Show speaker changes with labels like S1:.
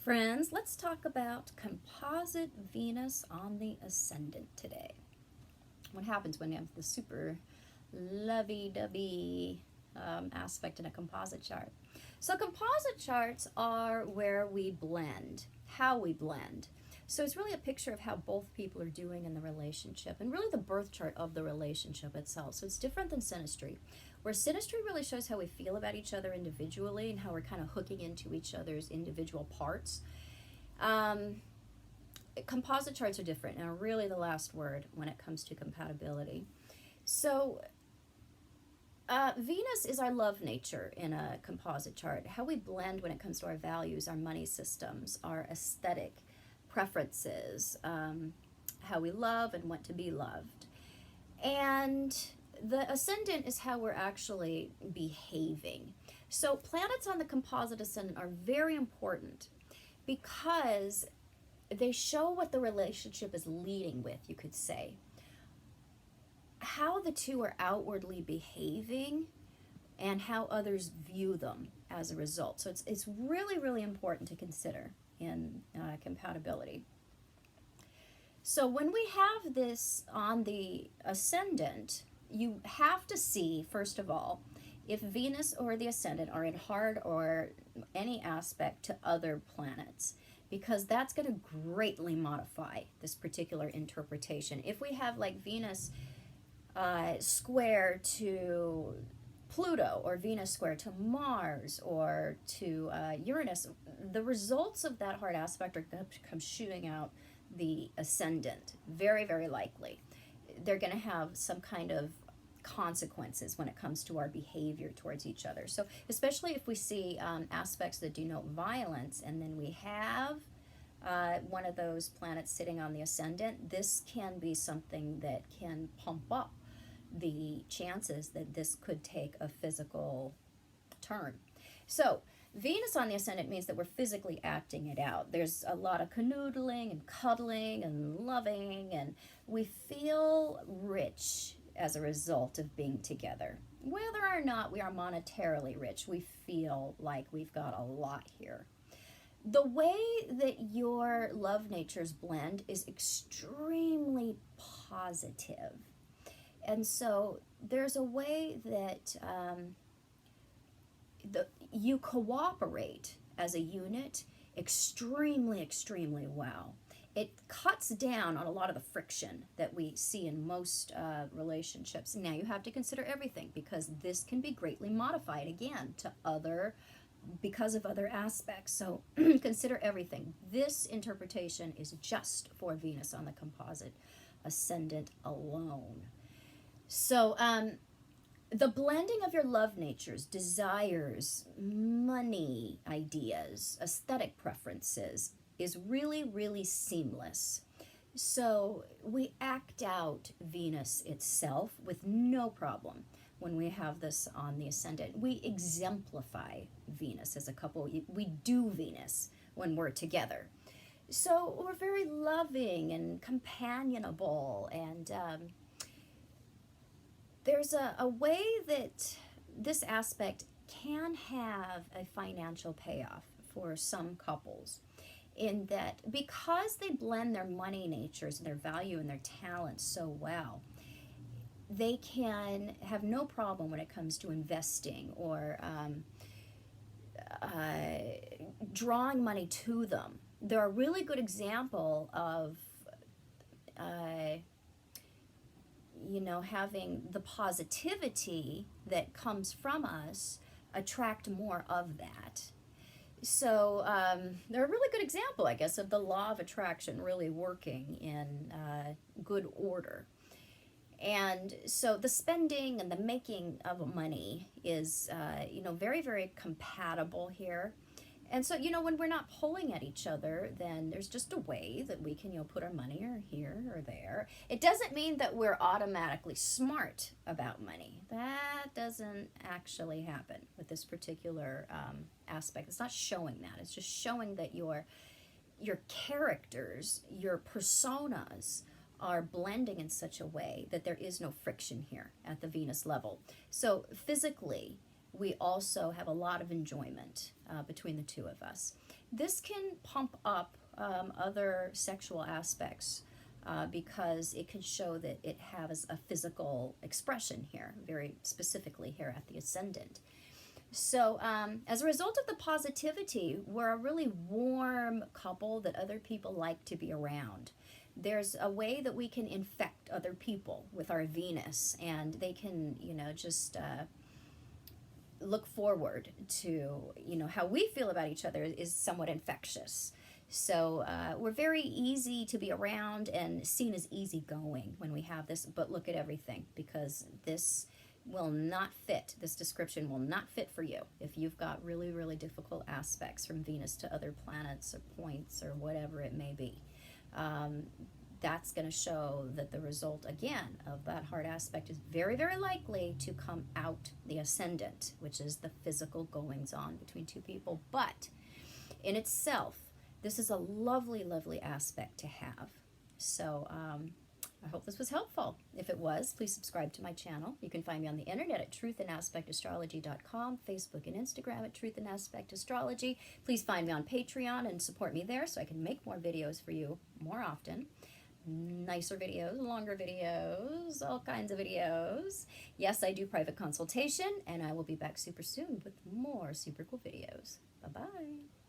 S1: Friends, let's talk about composite Venus on the ascendant today. What happens when you have the super lovey-dovey aspect in a composite chart? So composite charts are where we blend, how we blend. So it's really a picture of how both people are doing in the relationship and really the birth chart of the relationship itself. So it's different than synastry, where synastry really shows how we feel about each other individually and how we're kind of hooking into each other's individual parts. Composite charts are different and are really the last word when it comes to compatibility. So Venus is our love nature in a composite chart, how we blend when it comes to our values, our money systems, our aesthetic preferences, how we love and want to be loved. And the ascendant is how we're actually behaving. So planets on the composite ascendant are very important because they show what the relationship is leading with, you could say. How the two are outwardly behaving and how others view them as a result. So it's really, really important to consider in compatibility. So when we have this on the ascendant, you have to see, first of all, if Venus or the ascendant are in hard or any aspect to other planets, because that's going to greatly modify this particular interpretation. If we have like Venus square to Pluto or Venus square to Mars or to Uranus, the results of that hard aspect are going to come shooting out the ascendant, very, very likely. They're going to have some kind of consequences when it comes to our behavior towards each other. So especially if we see aspects that denote violence and then we have one of those planets sitting on the ascendant, this can be something that can pump up the chances that this could take a physical turn. So Venus on the ascendant means that we're physically acting it out. There's a lot of canoodling and cuddling and loving, and we feel rich as a result of being together. Whether or not we are monetarily rich, we feel like we've got a lot here. The way that your love natures blend is extremely positive. And so there's a way that you cooperate as a unit extremely, extremely well. It cuts down on a lot of the friction that we see in most relationships. Now you have to consider everything because this can be greatly modified again to because of other aspects. So consider everything. This interpretation is just for Venus on the composite ascendant alone. So the blending of your love natures, desires, money ideas, aesthetic preferences is really, really seamless. So we act out Venus itself with no problem when we have this on the ascendant. We exemplify Venus as a couple. We do Venus when we're together. So we're very loving and companionable, and there's a way that this aspect can have a financial payoff for some couples, in that because they blend their money natures and their value and their talents so well, they can have no problem when it comes to investing or drawing money to them. They're a really good example of having the positivity that comes from us attract more of that. So they're a really good example, I guess, of the law of attraction really working in good order. And so the spending and the making of money is, very, very compatible here. And so, when we're not pulling at each other, then there's just a way that we can, put our money or here or there. It doesn't mean that we're automatically smart about money. That doesn't actually happen with this particular aspect. It's not showing that. It's just showing that your characters, your personas are blending in such a way that there is no friction here at the Venus level. So physically, we also have a lot of enjoyment between the two of us. This can pump up other sexual aspects because it can show that it has a physical expression here, very specifically here at the Ascendant. So as a result of the positivity, we're a really warm couple that other people like to be around. There's a way that we can infect other people with our Venus, and they can, just look forward to, how we feel about each other is somewhat infectious. So we're very easy to be around and seen as easygoing when we have this, but look at everything, because this will not fit, this description will not fit for you if you've got really, really difficult aspects from Venus to other planets or points or whatever it may be. That's going to show that the result, again, of that hard aspect is very, very likely to come out the Ascendant, which is the physical goings-on between two people. But in itself, this is a lovely, lovely aspect to have. So I hope this was helpful. If it was, please subscribe to my channel. You can find me on the internet at truthandaspectastrology.com, Facebook and Instagram at Truth and Aspect Astrology. Please find me on Patreon and support me there so I can make more videos for you more often. Nicer videos, longer videos, all kinds of videos. Yes, I do private consultation, and I will be back super soon with more super cool videos. Bye-bye.